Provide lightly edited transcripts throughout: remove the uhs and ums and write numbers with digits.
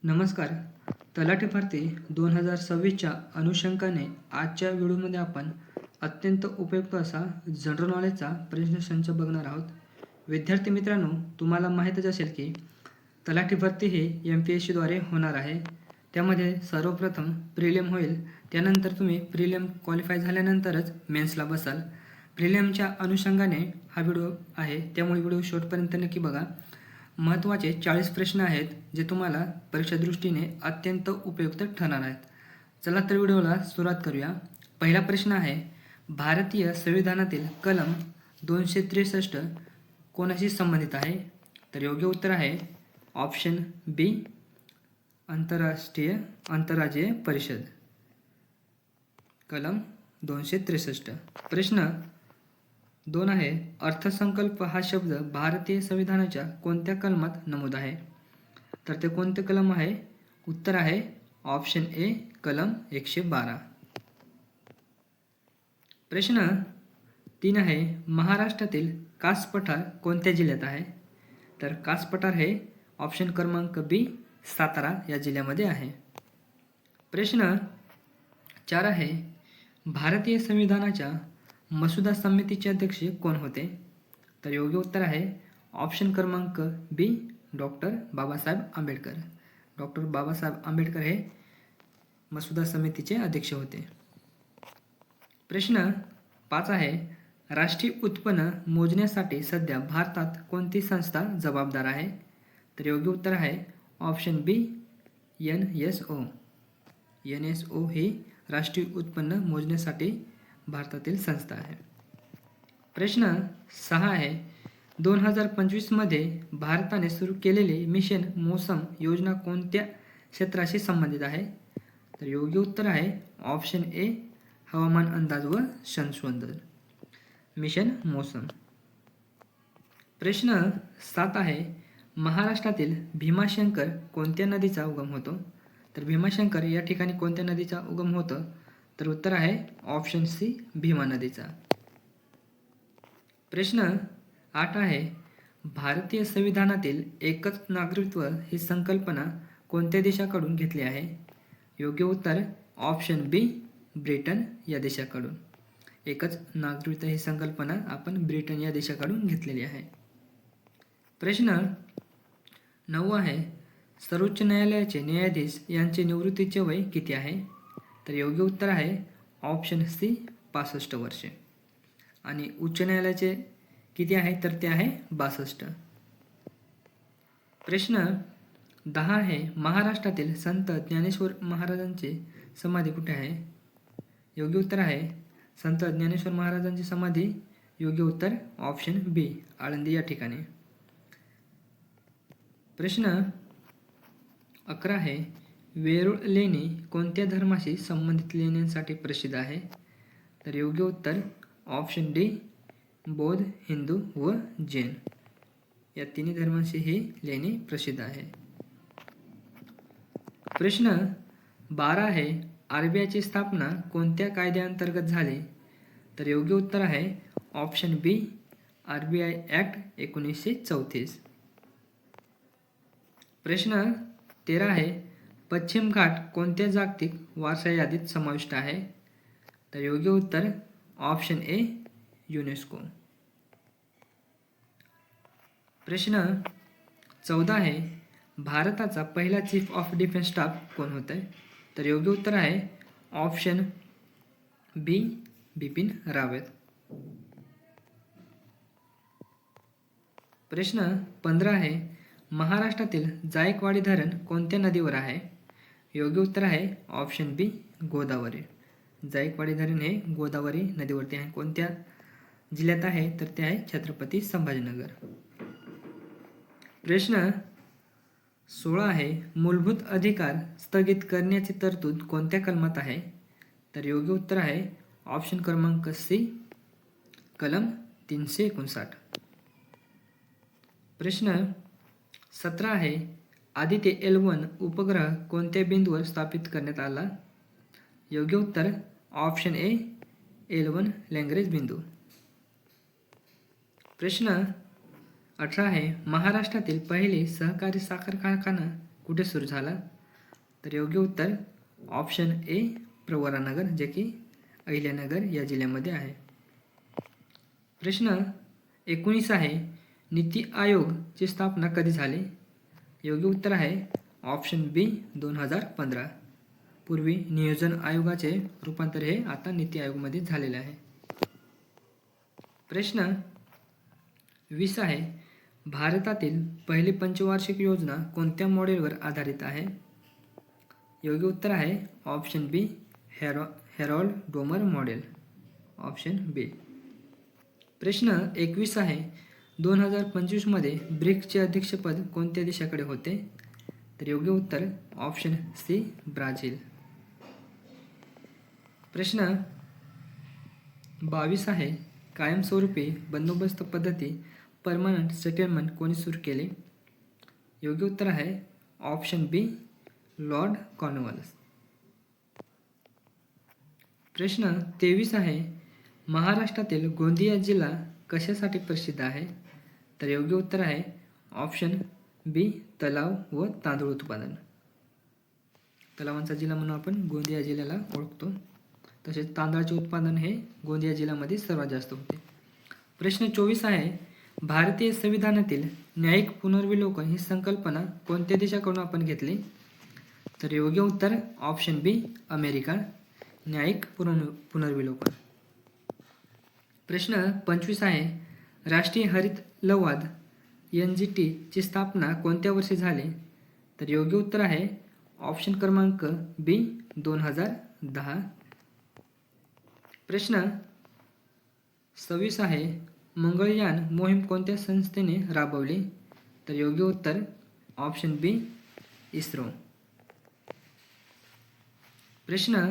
नमस्कार. तलाठी भरती 2026च्या अनुषंगाने आजच्या व्हिडिओमध्ये आपण अत्यंत उपयुक्त असा जनरल नॉलेजचा प्रश्नसंच बघणार आहोत. विद्यार्थी मित्रांनो, तुम्हाला माहीतच असेल की तलाठी भरती ही MPSCद्वारे होणार आहे. त्यामध्ये सर्वप्रथम प्रिलिम होईल, त्यानंतर तुम्ही प्रिलिम क्वालिफाय झाल्यानंतरच मेन्सला बसाल. प्रिलिमच्या अनुषंगाने हा व्हिडिओ आहे, त्यामुळे व्हिडिओ शेवटपर्यंत नक्की बघा. महत्त्वाचे 40 प्रश्न आहेत जे तुम्हाला परीक्षा दृष्टीने अत्यंत उपयुक्त ठरणार आहेत. चला तर व्हिडिओला सुरुवात करूया. पहिला प्रश्न आहे, भारतीय संविधानातील कलम 263 कोणाशी संबंधित आहे? तर योग्य उत्तर आहे ऑप्शन बी, आंतरराज्यीय परिषद, कलम 263. प्रश्न 2 आहे, अर्थसंकल्प हा शब्द भारतीय संविधानाच्या कोणत्या कलमात नमूद आहे? तर ते कोणते कलम आहे? उत्तर आहे ऑप्शन ए, कलम 112. प्रश्न 3 आहे, महाराष्ट्रातील कास पठार कोणत्या जिल्ह्यात आहे? तर कास पठार हे ऑप्शन क्रमांक बी, सातारा या जिल्ह्यामध्ये आहे. प्रश्न 4 आहे, भारतीय संविधानाच्या मसुदा समितीचे अध्यक्ष कोण होते? तर योग्य उत्तर आहे ऑप्शन क्रमांक बी, डॉक्टर बाबासाहेब आंबेडकर. डॉक्टर बाबासाहेब आंबेडकर हे मसुदा समितीचे अध्यक्ष होते. प्रश्न 5 आहे, राष्ट्रीय उत्पन्न मोजण्यासाठी सध्या भारतात कोणती संस्था जबाबदार आहे? तर योग्य उत्तर आहे ऑप्शन बी, NSO. NSO ही राष्ट्रीय उत्पन्न मोजण्यासाठी भारतातील संस्था आहे. प्रश्न 6 आहे, 2025 मध्ये भारताने सुरू केलेली मिशन मौसम योजना कोणत्या क्षेत्राशी संबंधित आहे? तर योग्य उत्तर आहे ऑप्शन ए, हवामान अंदाज व संशोधन, मिशन मौसम. प्रश्न 7 आहे, महाराष्ट्रातील भीमाशंकर कोणत्या नदीचा उगम होतो? तर भीमाशंकर या ठिकाणी कोणत्या नदीचा उगम होतो? तर उत्तर आहे ऑप्शन सी, भीमा नदीचा. प्रश्न 8 आहे, भारतीय संविधानातील एकच नागरिकत्व ही संकल्पना कोणत्या देशाकडून घेतली आहे? योग्य उत्तर ऑप्शन बी, ब्रिटन या देशाकडून. एकच नागरिकत्व ही संकल्पना आपण ब्रिटन या देशाकडून घेतलेली आहे. प्रश्न 9 आहे, सर्वोच्च न्यायालयाचे न्यायाधीश यांचे निवृत्तीचे वय किती आहे? तर योग्य उत्तर आहे ऑप्शन सी, 65 वर्षे. आणि उच्च न्यायालयाचे किती आहे? तर ते आहे 62. प्रश्न 10 आहे, महाराष्ट्रातील संत ज्ञानेश्वर महाराजांची समाधी कुठे आहे? योग्य उत्तर आहे संत ज्ञानेश्वर महाराजांची समाधी, योग्य उत्तर ऑप्शन बी, आळंदी या ठिकाणी. प्रश्न 11 आहे, वेरूळ लेणी कोणत्या धर्माशी संबंधित लेण्यांसाठी प्रसिद्ध आहे? तर योग्य उत्तर ऑप्शन डी, बौद्ध, हिंदू व जैन या तिन्ही धर्मांशी ही लेणी प्रसिद्ध आहे. प्रश्न 12 आहे, RBIची स्थापना कोणत्या कायद्याअंतर्गत झाली? तर योग्य उत्तर आहे ऑप्शन बी, RBI ॲक्ट 1934. प्रश्न 13 आहे, पश्चिम घाट कोणत्या जागतिक वारसा यादीत समाविष्ट आहे? तर योग्य उत्तर ऑप्शन ए, युनेस्को. प्रश्न 14 आहे, भारताचा पहिला चीफ ऑफ डिफेन्स स्टाफ कोण होता? तर योग्य उत्तर आहे ऑप्शन बी, बिपिन रावत. प्रश्न 15 आहे, महाराष्ट्रातील जायकवाडी धरण कोणत्या नदीवर आहे? योग्य उत्तर आहे ऑप्शन बी, गोदावरी. जायकवाडी धरण हे गोदावरी नदीवरती आहे. कोणत्या जिल्ह्यात आहे? तर ते आहे छत्रपती संभाजीनगर. प्रश्न 16 आहे, मूलभूत अधिकार स्थगित करण्याची तरतूद कोणत्या कलमात आहे? तर योग्य उत्तर आहे ऑप्शन क्रमांक सी, कलम 359. प्रश्न 17 आहे, आदित्य L1 उपग्रह कोणत्या बिंदूवर स्थापित करण्यात आला? योग्य उत्तर ऑप्शन ए, L1 लॅग्रेंज बिंदू. प्रश्न 18 आहे, महाराष्ट्रातील पहिली सहकारी साखर कारखाना कुठे सुरू झाला? तर योग्य उत्तर ऑप्शन ए प्रवरानगर, जे की अहिल्यानगर या जिल्ह्यामध्ये आहे. प्रश्न 19 आहे, नीती आयोगची स्थापना कधी झाली? योग्य उत्तर आहे ऑप्शन बी 2015. पूर्वी नियोजन आयोगाचे रूपांतर हे आता नीती आयोगमध्ये झालेले आहे. प्रश्न 20 आहे, भारतातील पहिली पंचवार्षिक योजना कोणत्या मॉडेलवर आधारित आहे? योग्य उत्तर आहे ऑप्शन बी हेरॉल्ड डोमर मॉडेल, ऑप्शन बी. प्रश्न 21 आहे, 2025 मध्ये ब्रिक्सचे अध्यक्षपद कोणत्या देशाकडे होते? तर योग्य उत्तर ऑप्शन सी ब्राझील. प्रश्न 22 आहे, कायमस्वरूपी बंदोबस्त पद्धती परमनंट सेटलमेंट कोणी सुरू केले? योग्य उत्तर आहे ऑप्शन बी लॉर्ड कॉर्नवॉलिस. प्रश्न 23 आहे, महाराष्ट्रातील गोंदिया जिल्हा कशासाठी प्रसिद्ध आहे? तर योग्य उत्तर आहे ऑप्शन बी तलाव व तांदूळ उत्पादन. तलावांचा जिल्हा म्हणून आपण गोंदिया जिल्ह्याला ओळखतो. तसेच तांदळाचे उत्पादन हे गोंदिया जिल्ह्यामध्ये सर्वात जास्त होते. प्रश्न 24 आहे, भारतीय संविधानातील न्यायिक पुनर्विलोकन ही संकल्पना कोणत्या देशाकडून आपण घेतली? तर योग्य उत्तर ऑप्शन बी अमेरिका, न्यायिक पुनर्विलोकन. प्रश्न 25 आहे, राष्ट्रीय हरित लवाद NGT ची स्थापना कोणत्या वर्षी झाली? तर योग्य उत्तर आहे ऑप्शन क्रमांक बी 2010. प्रश्न 26 आहे, मंगळयान मोहीम कोणत्या संस्थेने राबवली? तर योग्य उत्तर ऑप्शन बी इस्रो. प्रश्न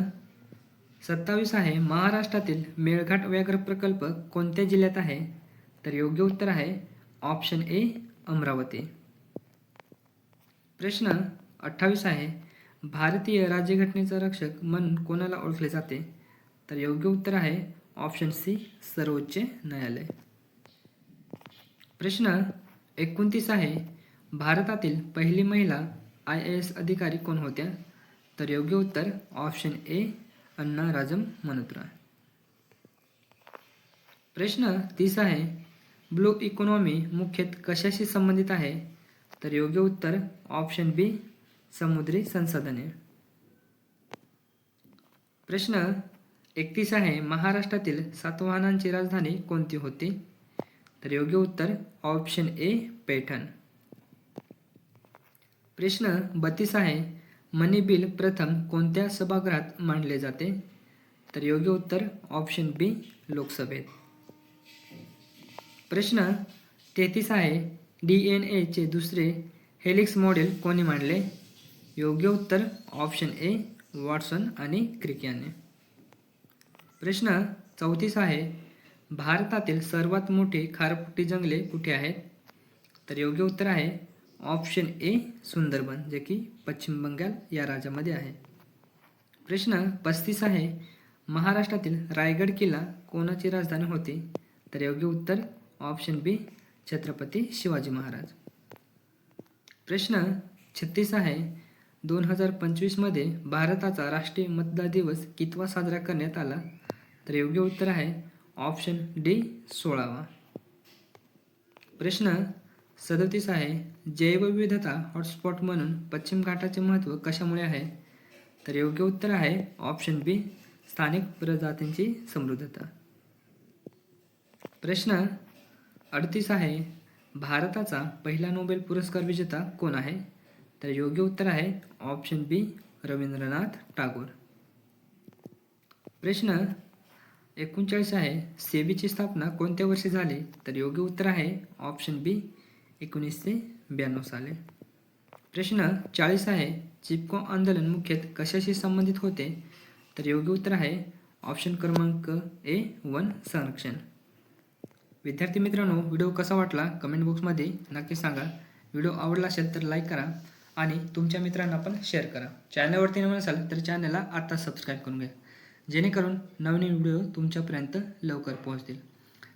27 आहे, महाराष्ट्रातील मेळघाट व्याघ्र प्रकल्प कोणत्या जिल्ह्यात आहे? तर योग्य उत्तर आहे ऑप्शन ए अमरावती. प्रश्न 28 आहे, भारतीय राज्यघटनेचा रक्षक म्हणून कोणाला ओळखले जाते? तर योग्य उत्तर आहे ऑप्शन सी सर्वोच्च न्यायालय. प्रश्न 29 आहे, भारतातील पहिली महिला IAS अधिकारी कोण होत्या? तर योग्य उत्तर ऑप्शन ए अन्ना राजम मनोत्रा. प्रश्न 30 आहे, ब्लू इकॉनॉमी मुख्यतः कशाशी संबंधित आहे? तर योग्य उत्तर ऑप्शन बी समुद्री संसाधने. प्रश्न 31 आहे, महाराष्ट्रातील सातवाहनांची राजधानी कोणती होती? तर योग्य उत्तर ऑप्शन ए पैठण. प्रश्न 32 आहे, मनी बिल प्रथम कोणत्या सभागृहात मांडले जाते? तर योग्य उत्तर ऑप्शन बी लोकसभेत. प्रश्न 33 आहे, DNA चे दुसरे हेलिक्स मॉडेल कोणी मांडले? योग्य उत्तर ऑप्शन ए वॉटसन आणि क्रिक यांनी. प्रश्न 34 आहे, भारतातील सर्वात मोठी खारफुटी जंगले कुठे आहेत? तर योग्य उत्तर आहे ऑप्शन ए सुंदरबन, जे की पश्चिम बंगाल या राज्यामध्ये आहे. प्रश्न 35 आहे, महाराष्ट्रातील रायगड किल्ला कोणाची राजधानी होती? तर योग्य उत्तर ऑप्शन बी छत्रपती शिवाजी महाराज. प्रश्न 36 आहे, 2025 मध्ये भारताचा राष्ट्रीय मतदार दिवस कितवा साजरा करण्यात आला? तर योग्य उत्तर आहे ऑप्शन डी 16वा. प्रश्न 37 आहे, जैवविविधता हॉटस्पॉट म्हणून पश्चिम घाटाचे महत्त्व कशामुळे आहे? तर योग्य उत्तर आहे ऑप्शन बी स्थानिक प्रजातींची समृद्धता. प्रश्न 38 आहे, भारताचा पहिला नोबेल पुरस्कार विजेता कोण आहे? तर योग्य उत्तर आहे ऑप्शन बी रवींद्रनाथ टागोर. प्रश्न 39 आहे, सेबीची स्थापना कोणत्या वर्षी झाली? तर योग्य उत्तर आहे ऑप्शन बी 1992 साली. प्रश्न 40 आहे, चिपको आंदोलन मुख्यतः कशाशी संबंधित होते? तर योग्य उत्तर आहे ऑप्शन क्रमांक ए वन संरक्षण. विद्यार्थी मित्रांनो, व्हिडिओ कसा वाटला कमेंट बॉक्समध्ये नक्की सांगा. व्हिडिओ आवडला असेल तर लाईक करा आणि तुमच्या मित्रांना पण शेअर करा. चॅनलवरती नवीन असाल तर चॅनलला आता सबस्क्राईब करून घ्या, जेणेकरून नवीन व्हिडिओ तुमच्यापर्यंत लवकर पोहोचतील.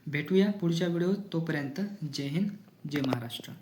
भेटूया पुढच्या व्हिडिओ. तोपर्यंत जय हिंद, जय महाराष्ट्र.